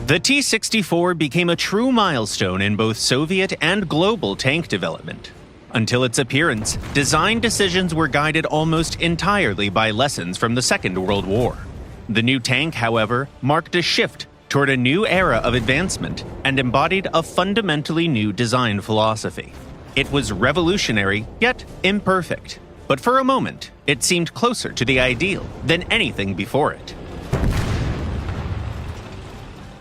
The T-64 became a true milestone in both Soviet and global tank development. Until its appearance, design decisions were guided almost entirely by lessons from the Second World War. The new tank, however, marked a shift toward a new era of advancement and embodied a fundamentally new design philosophy. It was revolutionary, yet imperfect. But for a moment, it seemed closer to the ideal than anything before it.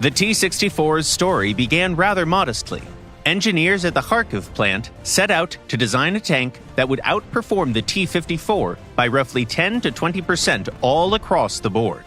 The T-64's story began rather modestly. Engineers at the Kharkiv plant set out to design a tank that would outperform the T-54 by roughly 10 to 20% all across the board.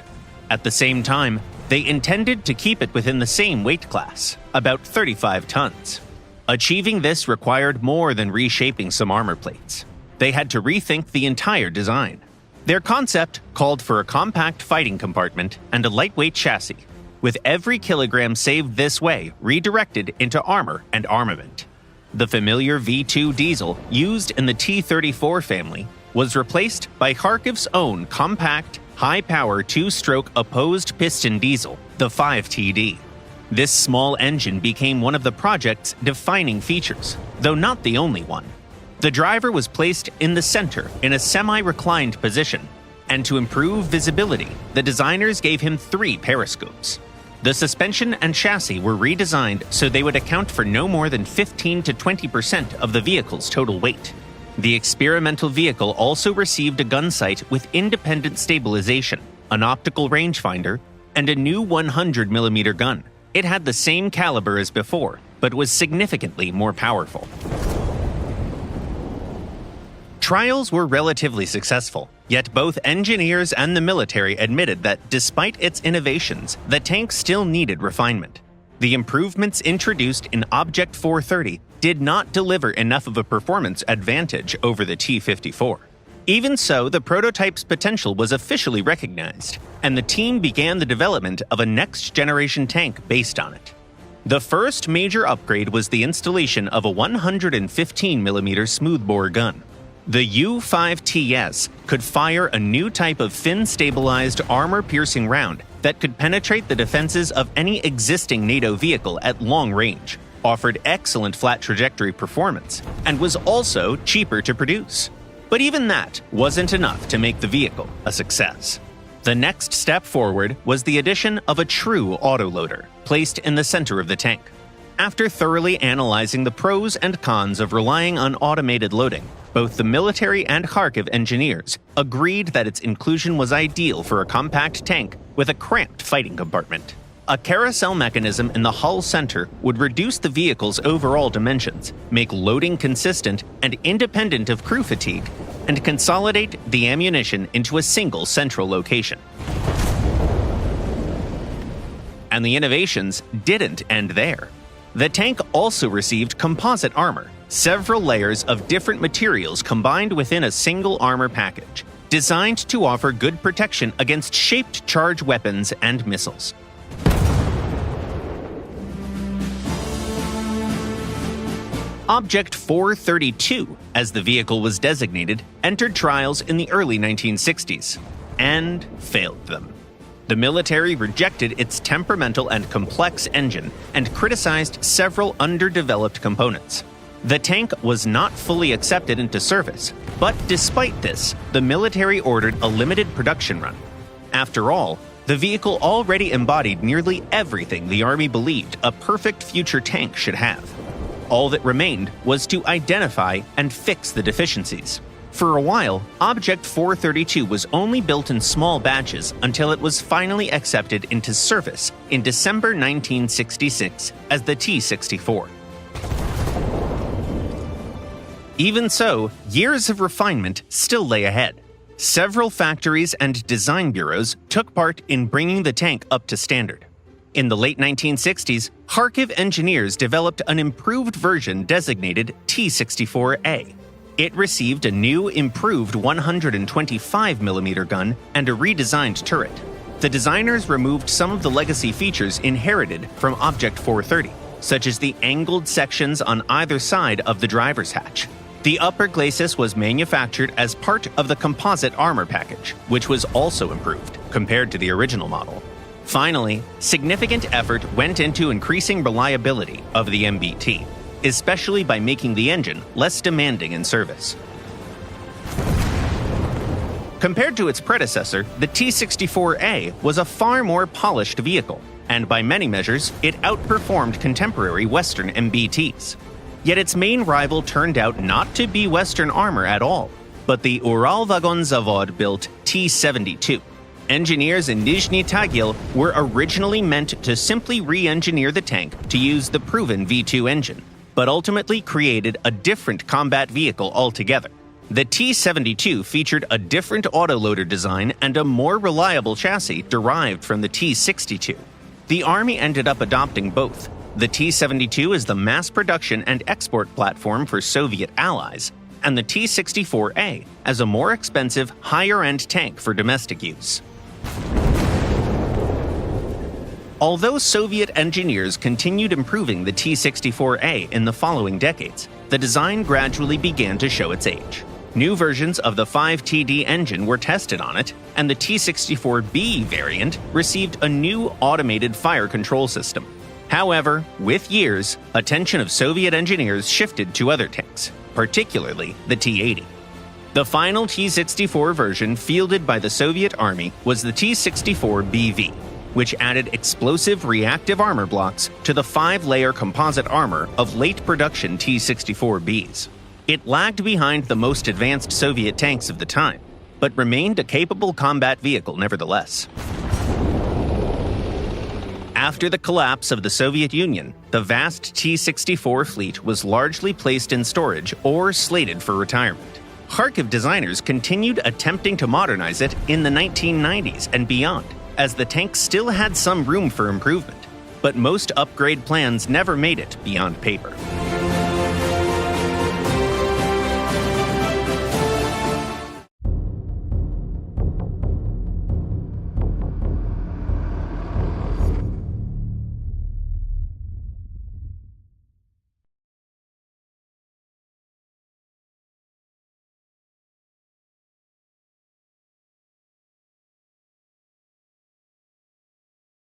At the same time, they intended to keep it within the same weight class, about 35 tons. Achieving this required more than reshaping some armor plates. They had to rethink the entire design. Their concept called for a compact fighting compartment and a lightweight chassis, with every kilogram saved this way redirected into armor and armament. The familiar V2 diesel used in the T-34 family was replaced by Kharkiv's own compact, high-power two-stroke opposed piston diesel, the 5TD. This small engine became one of the project's defining features, though not the only one. The driver was placed in the center in a semi-reclined position, and to improve visibility, the designers gave him 3 periscopes. The suspension and chassis were redesigned so they would account for no more than 15 to 20% of the vehicle's total weight. The experimental vehicle also received a gun sight with independent stabilization, an optical rangefinder, and a new 100mm gun. It had the same caliber as before, but was significantly more powerful. Trials were relatively successful, yet both engineers and the military admitted that despite its innovations, the tank still needed refinement. The improvements introduced in Object 430 did not deliver enough of a performance advantage over the T-54. Even so, the prototype's potential was officially recognized, and the team began the development of a next-generation tank based on it. The first major upgrade was the installation of a 115mm smoothbore gun. The U-5TS could fire a new type of fin-stabilized armor-piercing round that could penetrate the defenses of any existing NATO vehicle at long range, offered excellent flat trajectory performance, and was also cheaper to produce. But even that wasn't enough to make the vehicle a success. The next step forward was the addition of a true autoloader, placed in the center of the tank. After thoroughly analyzing the pros and cons of relying on automated loading, both the military and Kharkiv engineers agreed that its inclusion was ideal for a compact tank with a cramped fighting compartment. A carousel mechanism in the hull center would reduce the vehicle's overall dimensions, make loading consistent and independent of crew fatigue, and consolidate the ammunition into a single central location. And the innovations didn't end there. The tank also received composite armor, several layers of different materials combined within a single armor package, designed to offer good protection against shaped charge weapons and missiles. Object 432, as the vehicle was designated, entered trials in the early 1960s, and failed them. The military rejected its temperamental and complex engine and criticized several underdeveloped components. The tank was not fully accepted into service, but despite this, the military ordered a limited production run. After all, the vehicle already embodied nearly everything the Army believed a perfect future tank should have. All that remained was to identify and fix the deficiencies. For a while, Object 432 was only built in small batches until it was finally accepted into service in December 1966 as the T-64. Even so, years of refinement still lay ahead. Several factories and design bureaus took part in bringing the tank up to standard. In the late 1960s, Kharkiv engineers developed an improved version designated T-64A. It received a new, improved 125mm gun and a redesigned turret. The designers removed some of the legacy features inherited from Object 430, such as the angled sections on either side of the driver's hatch. The upper glacis was manufactured as part of the composite armor package, which was also improved compared to the original model. Finally, significant effort went into increasing reliability of the MBT, especially by making the engine less demanding in service. Compared to its predecessor, the T-64A was a far more polished vehicle, and by many measures, it outperformed contemporary Western MBTs. Yet its main rival turned out not to be Western armor at all, but the Uralvagonzavod-built T-72. Engineers in Nizhny Tagil were originally meant to simply re-engineer the tank to use the proven V2 engine, but ultimately created a different combat vehicle altogether. The T-72 featured a different autoloader design and a more reliable chassis derived from the T-62. The Army ended up adopting both. The T-72 is the mass production and export platform for Soviet allies, and the T-64A as a more expensive, higher-end tank for domestic use. Although Soviet engineers continued improving the T-64A in the following decades, the design gradually began to show its age. New versions of the 5TD engine were tested on it, and the T-64B variant received a new automated fire control system. However, with years, attention of Soviet engineers shifted to other tanks, particularly the T-80. The final T-64 version fielded by the Soviet Army was the T-64BV, which added explosive reactive armor blocks to the 5-layer composite armor of late-production T-64Bs. It lagged behind the most advanced Soviet tanks of the time, but remained a capable combat vehicle nevertheless. After the collapse of the Soviet Union, the vast T-64 fleet was largely placed in storage or slated for retirement. Kharkiv designers continued attempting to modernize it in the 1990s and beyond, as the tank still had some room for improvement, but most upgrade plans never made it beyond paper.